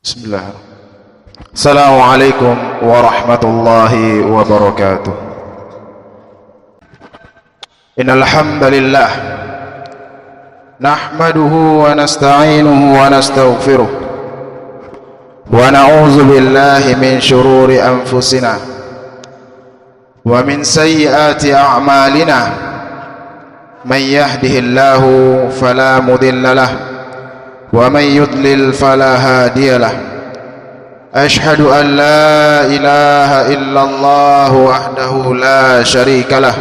Bismillah. Assalamualaikum warahmatullahi wabarakatuh. Innal hamdalillah nahmaduhu wa nasta'inuhu wa nastaghfiruh wa na'udzu billahi min shururi anfusina wa min sayyiati a'malina. Man yahdihillahu fala mudilla lahu ومن يضلل فلا هادي له. أشهد أن لا إله إلا الله وحده لا شريك له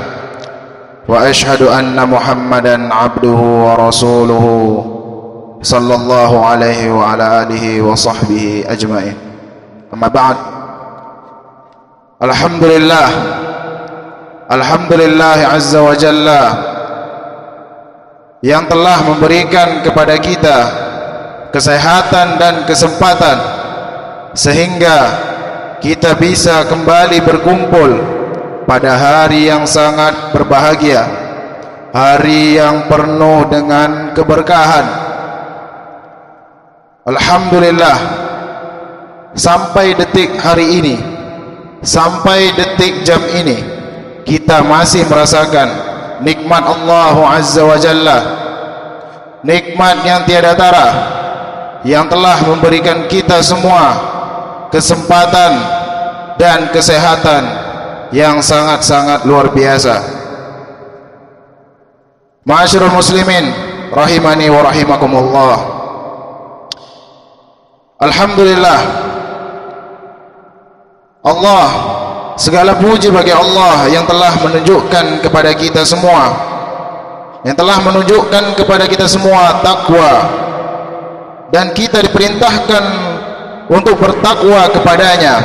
وأشهد أن محمدا عبده ورسوله صلى الله عليه وعلى آله وصحبه أجمعين. أما بعد. Alhamdulillah azza wa jalla yang telah memberikan kepada kita kesehatan dan kesempatan sehingga kita bisa kembali berkumpul pada hari yang sangat berbahagia, hari yang penuh dengan keberkahan. Alhamdulillah, sampai detik hari ini, sampai detik jam ini, kita masih merasakan nikmat Allah Azza wa Jalla, nikmat yang tiada tara, yang telah memberikan kita semua kesempatan dan kesehatan yang sangat-sangat luar biasa. Ma'asyiral muslimin rahimani wa rahimakumullah. Alhamdulillah, Allah, segala puji bagi Allah yang telah menunjukkan kepada kita semua, yang telah menunjukkan kepada kita semua takwa, dan kita diperintahkan untuk bertakwa kepadanya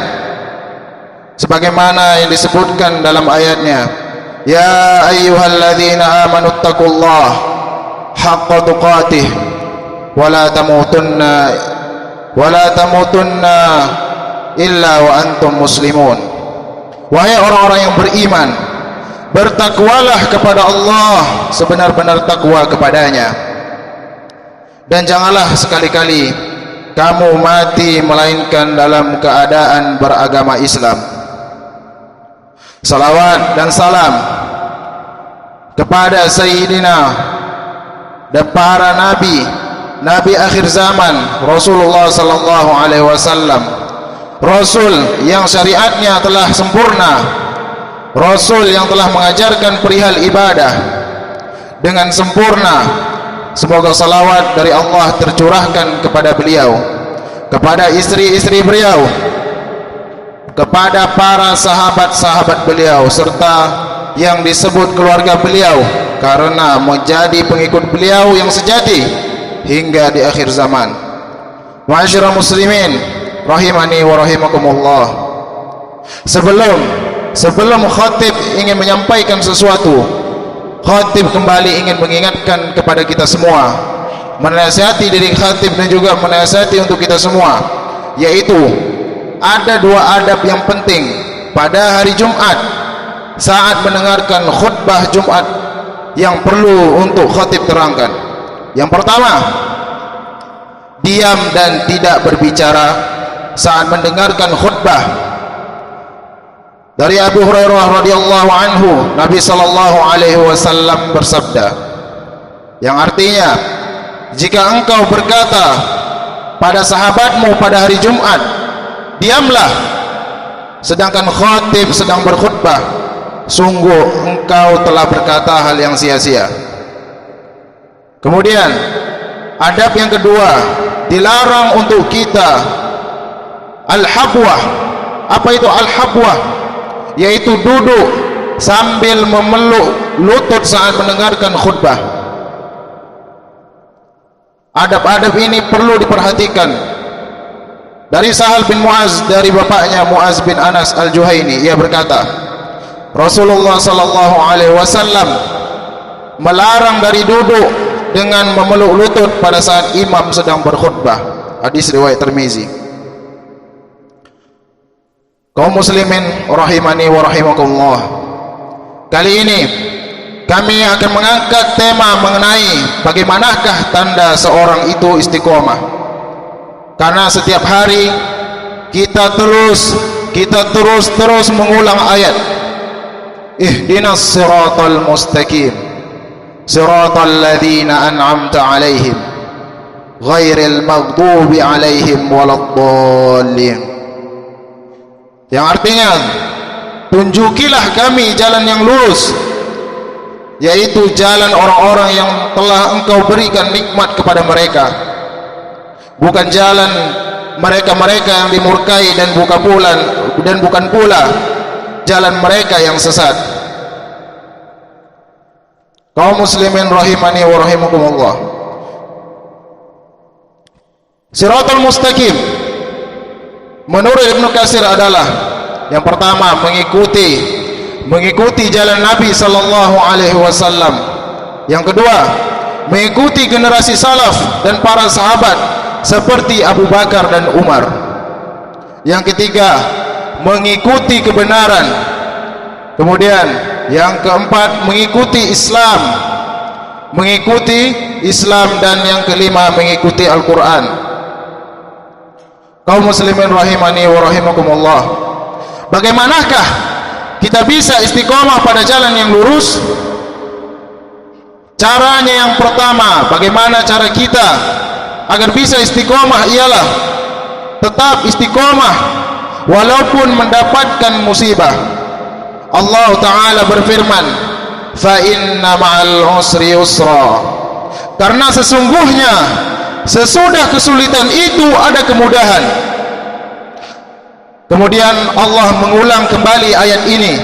sebagaimana yang disebutkan dalam ayatnya, ya ayyuhalladzina amanuttaqullaha haqqa tuqatih wa la tamutunna illa wa antum muslimun. Wahai orang-orang yang beriman, bertakwalah kepada Allah sebenar-benar takwa kepadanya, dan janganlah sekali-kali kamu mati melainkan dalam keadaan beragama Islam. Salawat dan salam kepada Sayyidina dan para nabi akhir zaman, Rasulullah sallallahu alaihi wasallam, Rasul yang syariatnya telah sempurna, Rasul yang telah mengajarkan perihal ibadah dengan sempurna. Semoga salawat dari Allah tercurahkan kepada beliau, kepada istri-istri beliau, kepada para sahabat-sahabat beliau, serta yang disebut keluarga beliau karena menjadi pengikut beliau yang sejati hingga di akhir zaman. Ma'asyiral muslimin rahimani wa rahimakumullah. Sebelum khatib ingin menyampaikan sesuatu, khatib kembali ingin mengingatkan kepada kita semua, menasihati diri khatib dan juga menasihati untuk kita semua, yaitu ada dua adab yang penting pada hari Jumat saat mendengarkan khutbah Jumat yang perlu untuk khatib terangkan. Yang pertama, diam dan tidak berbicara saat mendengarkan khutbah. Dari Abu Hurairah radhiyallahu anhu, Nabi sallallahu alaihi wasallam bersabda, yang artinya, jika engkau berkata pada sahabatmu pada hari Jumat, diamlah, sedangkan khatib sedang berkhutbah, sungguh engkau telah berkata hal yang sia-sia. Kemudian adab yang kedua, dilarang untuk kita al-habwah. Apa itu al-habwah? Yaitu duduk sambil memeluk lutut saat mendengarkan khutbah. Adab-adab ini perlu diperhatikan. Dari Sahal bin Muaz, dari bapaknya Muaz bin Anas al-Juhaini, ia berkata, Rasulullah sallallahu alaihi wasallam melarang dari duduk dengan memeluk lutut pada saat imam sedang berkhutbah. Hadis riwayat Tirmizi. Kaum muslimin rahimani wa rahimakumullah, kali ini kami akan mengangkat tema mengenai bagaimanakah tanda seorang itu istiqomah. Karena setiap hari kita terus mengulang ayat ihdinas siratal mustaqim siratal ladzina an'amta 'alaihim ghairil maghdubi 'alaihim waladdallin, yang artinya tunjukilah kami jalan yang lurus, yaitu jalan orang-orang yang telah engkau berikan nikmat kepada mereka, bukan jalan mereka-mereka yang dimurkai, dan bukan pula jalan mereka yang sesat. Kaum muslimin rahimani wa rahimakumullah, Siratul mustaqim menurut Ibnu Katsir adalah yang pertama mengikuti jalan Nabi sallallahu alaihi wasallam. Yang kedua, mengikuti generasi salaf dan para sahabat seperti Abu Bakar dan Umar. Yang ketiga, mengikuti kebenaran. Kemudian yang keempat, mengikuti Islam, dan yang kelima, mengikuti Al-Quran. Kaum muslimin rahimani wa rahimakumullah, bagaimanakah kita bisa istiqomah pada jalan yang lurus? Caranya yang pertama, bagaimana cara kita agar bisa istiqomah, ialah tetap istiqomah walaupun mendapatkan musibah. Allah Ta'ala berfirman, fa inna ma'al usri yusra, karena sesungguhnya sesudah kesulitan itu ada kemudahan. Kemudian Allah mengulang kembali ayat ini,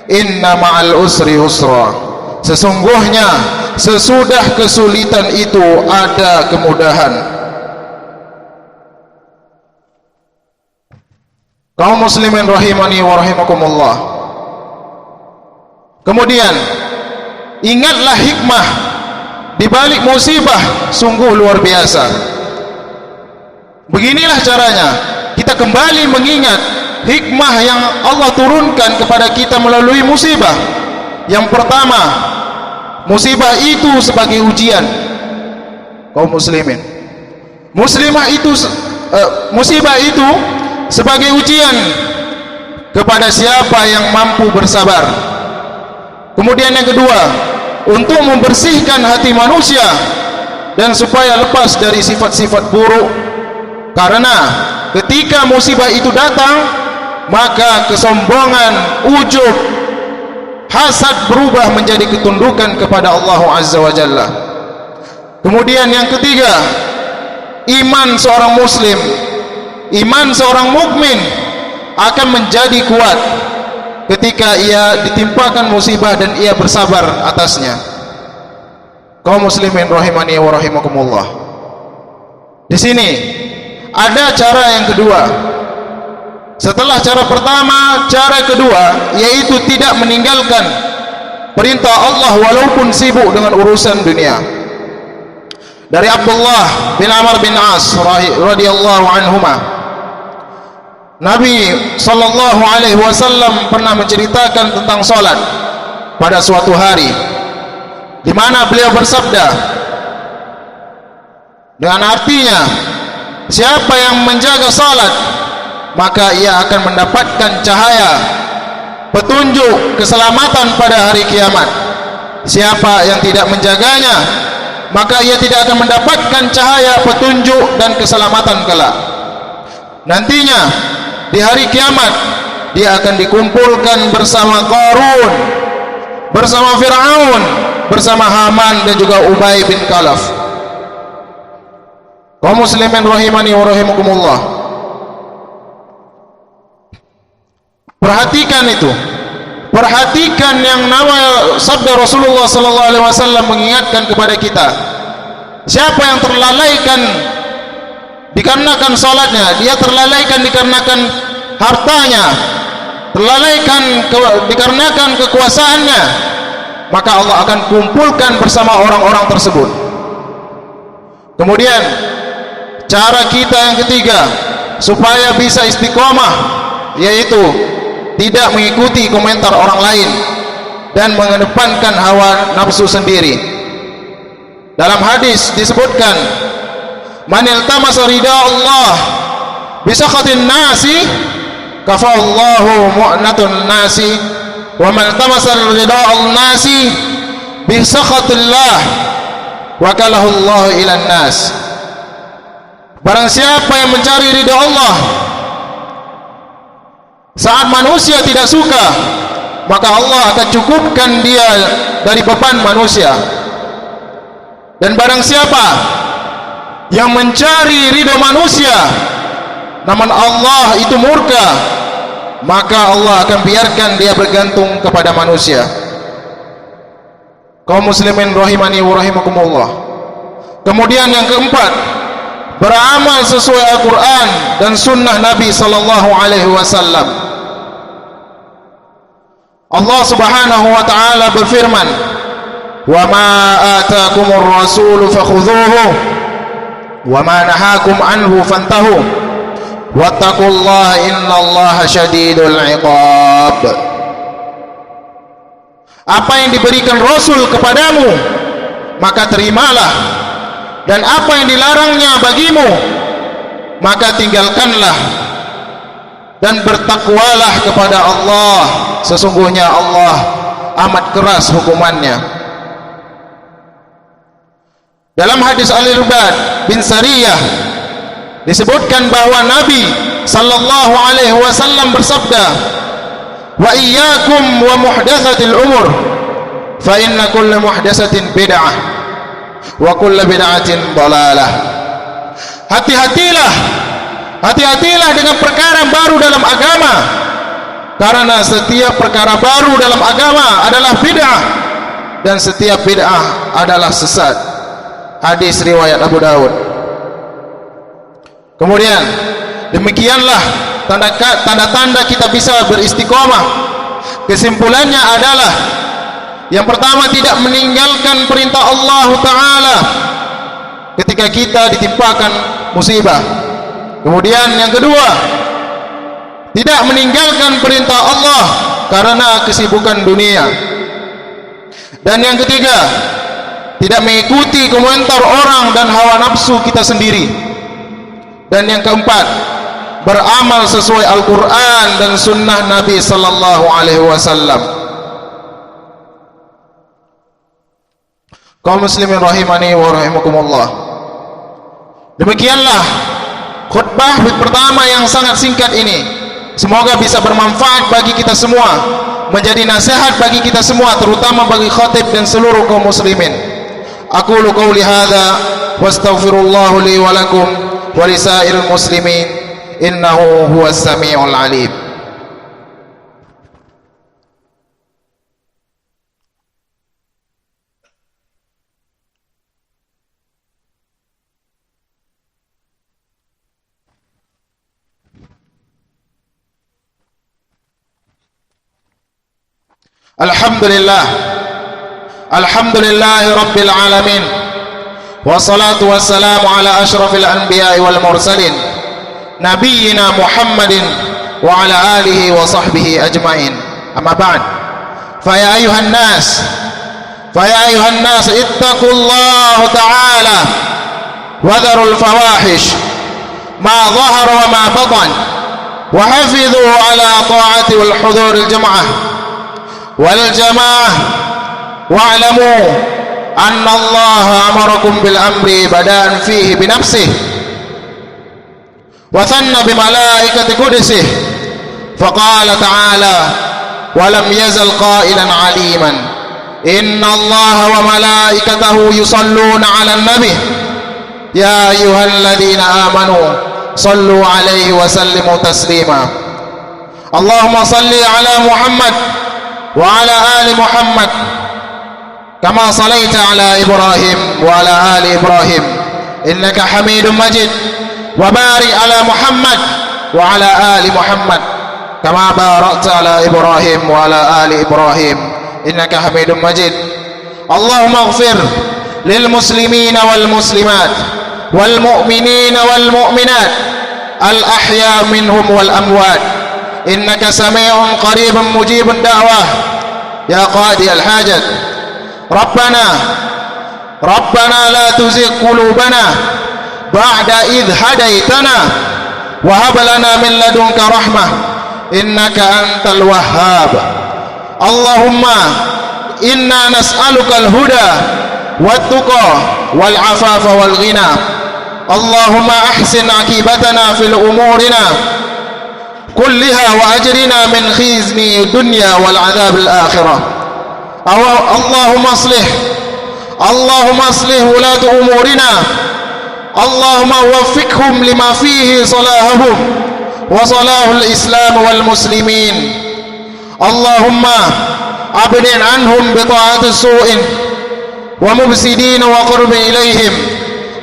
inna ma'al usri yusra, sesungguhnya sesudah kesulitan itu ada kemudahan. Kaum muslimin rahimani wa rahimakumullah, kemudian ingatlah hikmah di balik musibah sungguh luar biasa. Beginilah caranya kita kembali mengingat hikmah yang Allah turunkan kepada kita melalui musibah. Yang pertama, musibah itu sebagai ujian. Kaum muslimin, musibah itu sebagai ujian kepada siapa yang mampu bersabar. Kemudian yang kedua, untuk membersihkan hati manusia dan supaya lepas dari sifat-sifat buruk. Karena ketika musibah itu datang, maka kesombongan, ujub, hasad berubah menjadi ketundukan kepada Allah Azza wa Jalla. Kemudian yang ketiga, iman seorang muslim, iman seorang mukmin akan menjadi kuat ketika ia ditimpakan musibah dan ia bersabar atasnya. Kaum muslimin rahimani wa rahimakumullah, di sini ada cara yang kedua. Setelah cara pertama, cara kedua yaitu tidak meninggalkan perintah Allah walaupun sibuk dengan urusan dunia. Dari Abdullah bin Amr bin As radhiyallahu anhuma, Nabi sallallahu alaihi wasallam pernah menceritakan tentang salat pada suatu hari, di mana beliau bersabda dengan artinya, siapa yang menjaga salat maka ia akan mendapatkan cahaya petunjuk keselamatan pada hari kiamat. Siapa yang tidak menjaganya, maka ia tidak akan mendapatkan cahaya petunjuk dan keselamatan kelak. Nantinya di hari kiamat dia akan dikumpulkan bersama Qarun, bersama Fir'aun, bersama Haman dan juga Ubay bin Khalaf. Kaum muslimin rahimani wa rahimakumullah, perhatikan itu, perhatikan yang nama sabda Rasulullah sallallahu alaihi wasallam mengingatkan kepada kita, siapa yang terlalaikan dikarenakan salatnya, dia terlalaikan dikarenakan hartanya, terlalaikan dikarenakan kekuasaannya, maka Allah akan kumpulkan bersama orang-orang tersebut. Kemudian cara kita yang ketiga supaya bisa istiqomah, yaitu tidak mengikuti komentar orang lain dan mengedepankan hawa nafsu sendiri. Dalam hadis disebutkan, man iltamasa ridha Allah bi sakhatin nasi kafallahu mu'natun nasi wa man iltamasa ridha al-nasi bi sakhatillah wakalahu Allah ila nas. Barang siapa yang mencari ridha Allah saat manusia tidak suka, maka Allah akan cukupkan dia dari beban manusia. Dan barang siapa yang mencari ridha manusia namun Allah itu murka, maka Allah akan biarkan dia bergantung kepada manusia. Kaum muslimin rahimani wa rahimakumullah. Kemudian yang keempat, beramal sesuai Al-Quran dan sunnah Nabi sallallahu alaihi wasallam. Allah subhanahu wa ta'ala berfirman, wa ma atakumur rasulu fakhudhuhu wa ma nahakum anhu fantahu wattaqullaha innallaha syadidul iqab. Apa yang diberikan Rasul kepadamu maka terimalah, dan apa yang dilarangnya bagimu maka tinggalkanlah, dan bertakwalah kepada Allah, sesungguhnya Allah amat keras hukumannya. Dalam hadis Al-Irbad bin Sariyah disebutkan bahwa Nabi sallallahu alaihi wasallam bersabda, wa iyyakum wa muhdatsatil umur fa inna kulla muhdatsatin bid'ah wa kulla bid'atin dhalalah. Hati-hatilah dengan perkara baru dalam agama, karena setiap perkara baru dalam agama adalah bid'ah, dan setiap bid'ah adalah sesat. Hadis riwayat Abu Daud. Kemudian demikianlah tanda-tanda kita bisa beristiqomah. Kesimpulannya adalah, yang pertama, tidak meninggalkan perintah Allah Ta'ala ketika kita ditimpakan musibah. Kemudian yang kedua, tidak meninggalkan perintah Allah karena kesibukan dunia. Dan yang ketiga, tidak mengikuti komentar orang dan hawa nafsu kita sendiri. Dan yang keempat, beramal sesuai Al-Quran dan sunnah Nabi sallallahu alaihi wasallam. Kaum muslimin rahimani wa rahimakumullah. Demikianlah khutbah pertama yang sangat singkat ini. Semoga bisa bermanfaat bagi kita semua, menjadi nasihat bagi kita semua, terutama bagi khatib dan seluruh kaum muslimin. Aqulu qawli hadza wastaghfirullahu li wa lakum wa lisairil muslimin innahu huwas samiul alim. Alhamdulillahi rabbil alamin, wassalatu wassalamu ala ashrafil anbiya'i wal mursalin nabiyyina Muhammadin wa ala alihi wa sahbihi ajmain. Amma ba'd, fa ya ayuhan nas ittaqullaha ta'ala wa dharul fawahish ma dhahara wa ma batan wa hafidhu ala ta'ati wal huduril jam'ah wal jamaah wa'lamu anna Allah amarakum bil amri bada'an fihi binafsih wa thanna bi malaikati qudusih faqala ta'ala wa lam yazal qailan aliman inna Allah wa malaikatahu yusalluna 'alan nabi ya ayyuhalladhina amanu sallu 'alaihi wa sallimu taslima. Allahumma salli 'ala Muhammad wa 'ala ali Muhammad kama salaita ala Ibrahim wa ala ali Ibrahim innaka Hamidum Majid wa barik ala Muhammad wa ala ali Muhammad kama barakta ala Ibrahim wa ala ali Ibrahim innaka Hamidum Majid. Allahumma ighfir lil muslimina wal muslimat wal mu'minina wal mu'minat al ahya minhum wal amwat innaka sami'un qaribun mujibud da'wah ya qadi al hajat. ربنا لا تزغ قلوبنا ba'da idh hadaitana wa hab lana min ladunka rahmah innaka antal wahhab. Allahumma inna nas'aluka al-huda wat-tuqa wal-afafa wal-ghina. Allahumma ahsin aqibatana fil umurina kulliha wa ajrina min khizni dunya wal adhab al-akhirah. Allahumma aslih wulat umurina. Allahumma waffiqhum lima fihi salahahum wa salahul islam wal muslimin. Allahumma abni anhum bi ta'ati su'in wa mubsidin wa qurbi ilayhim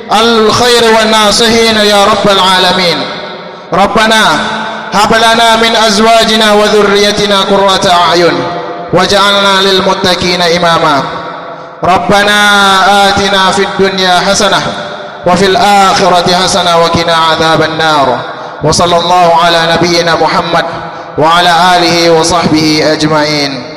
al khair wan nasihin ya rabbal alamin. Rabbana hab lana min azwajina wa dhurriyyatina qurrata a'yun waj'alna lil muttaqina imama. Rabbana atina fid dunya hasanah wa fil akhirati hasanah wa qina adzaban nar. Wa sallallahu ala nabiyyina Muhammad wa ala alihi wa sahbihi ajma'in.